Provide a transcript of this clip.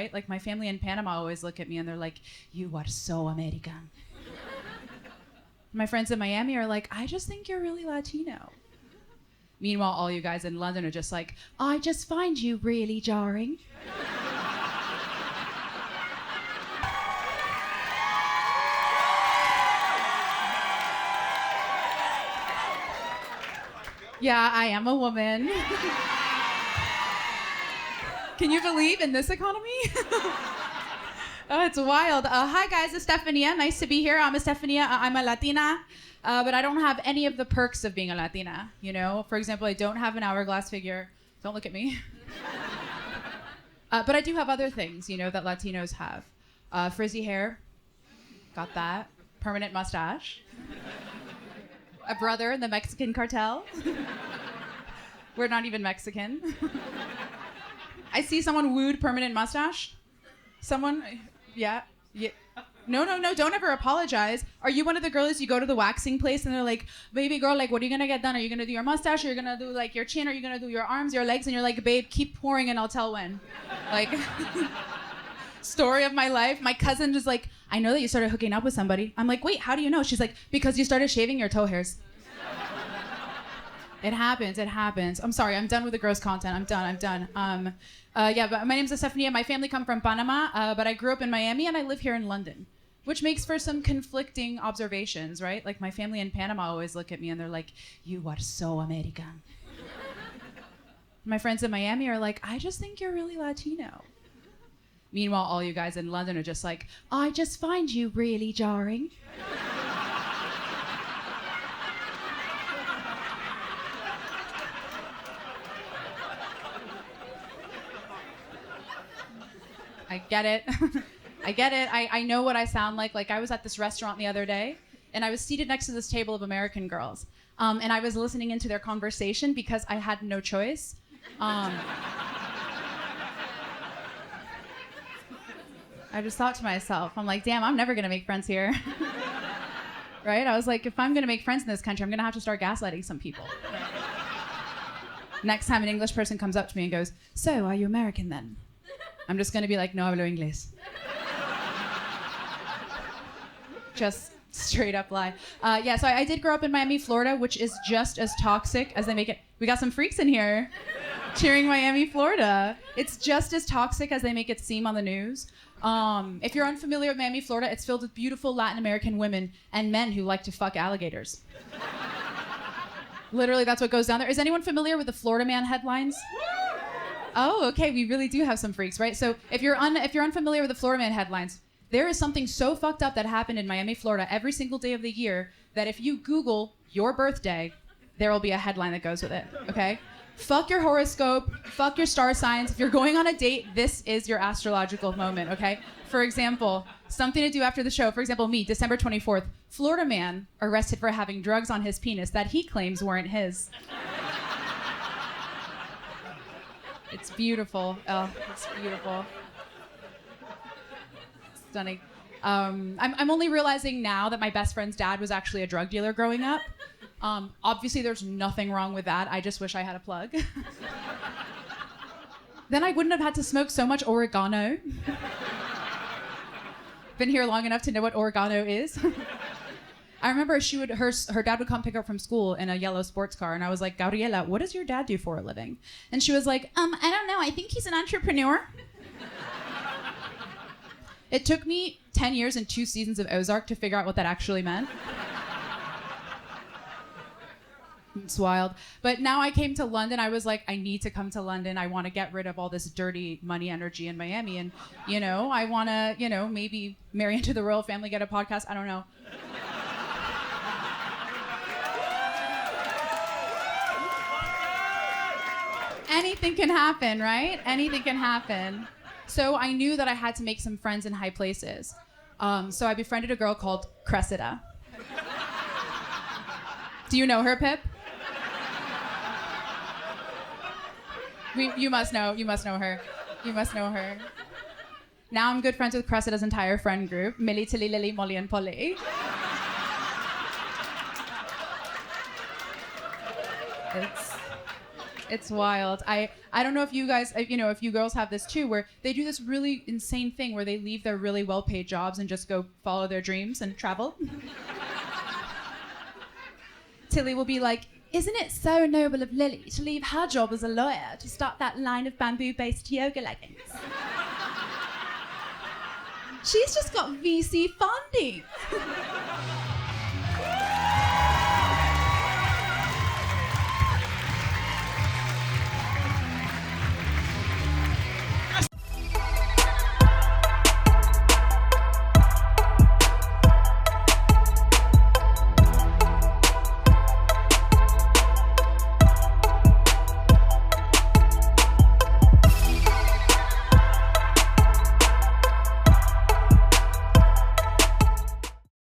right? Like my family in Panama always look at me and they're like, you are so American. My friends in Miami are like, I just think you're really Latino. Meanwhile, all you guys in London are just like, I just find you really jarring. Yeah, I am a woman. Can you believe in this economy? Oh, it's wild. Hi guys, Estefania. Nice to be here. I'm Estefania. I'm a Latina, but I don't have any of the perks of being a Latina. You know, for example, I don't have an hourglass figure. Don't look at me. But I do have other things, you know, that Latinos have. Frizzy hair. Got that. Permanent mustache. A brother in the Mexican cartel. We're not even Mexican. I see someone wooed permanent mustache. Someone, yeah. No, don't ever apologize. Are you one of the girls you go to the waxing place and they're like, baby girl, like, what are you gonna get done? Are you gonna do your mustache? Or you're gonna do like your chin? Or are you gonna do your arms, your legs? And you're like, babe, keep pouring and I'll tell when. Like, story of my life. My cousin just like, I know that you started hooking up with somebody. I'm like, wait, how do you know? She's like, because you started shaving your toe hairs. It happens. I'm sorry, I'm done with the gross content. I'm done. Yeah, but my name's Estefania. My family come from Panama, but I grew up in Miami and I live here in London, which makes for some conflicting observations, right? Like my family in Panama always look at me and they're like, you are so American. My friends in Miami are like, I just think you're really Latino. Meanwhile, all you guys in London are just like, I just find you really jarring. I get it. I know what I sound like. Like I was at this restaurant the other day and I was seated next to this table of American girls. And I was listening into their conversation because I had no choice. I just thought to myself, I'm like, damn, I'm never gonna make friends here. Right? I was like, if I'm gonna make friends in this country, I'm gonna have to start gaslighting some people. Next time an English person comes up to me and goes, so are you American then? I'm just gonna be like, no hablo inglés. Just straight up lie. Yeah, so I did grow up in Miami, Florida, which is just as toxic as they make it. We got some freaks in here cheering Miami, Florida. It's just as toxic as they make it seem on the news. If you're unfamiliar with Miami, Florida, it's filled with beautiful Latin American women and men who like to fuck alligators. Literally, that's what goes down there. Is anyone familiar with the Florida Man headlines? Oh, okay, we really do have some freaks, right? So if you're unfamiliar with the Florida Man headlines, there is something so fucked up that happened in Miami, Florida every single day of the year that if you Google your birthday, there will be a headline that goes with it, okay? Fuck your horoscope, fuck your star signs. If you're going on a date, this is your astrological moment, okay? For example, something to do after the show. For example, me, December 24th, Florida man arrested for having drugs on his penis that he claims weren't his. It's beautiful. Oh, it's beautiful. Stunning. I'm only realizing now that my best friend's dad was actually a drug dealer growing up. Obviously, there's nothing wrong with that. I just wish I had a plug. Then I wouldn't have had to smoke so much oregano. Been here long enough to know what oregano is. I remember her dad would come pick her up from school in a yellow sports car, and I was like, Gabriela, what does your dad do for a living? And she was like, I don't know, I think he's an entrepreneur. It took me 10 years and 2 seasons of Ozark to figure out what that actually meant. It's wild. But now I came to London, I was like, I need to come to London. I want to get rid of all this dirty money energy in Miami. And, you know, I want to, you know, maybe marry into the royal family, get a podcast. I don't know. Anything can happen, right? Anything can happen. So I knew that I had to make some friends in high places. So I befriended a girl called Cressida. Do you know her, Pip? You must know her. You must know her. Now I'm good friends with Cressida's entire friend group, Millie, Tilly, Lily, Molly, and Polly. It's wild. I don't know if you guys, if you girls have this too, where they do this really insane thing where they leave their really well-paid jobs and just go follow their dreams and travel. Tilly will be like, isn't it so noble of Lily to leave her job as a lawyer to start that line of bamboo-based yoga leggings? She's just got VC funding.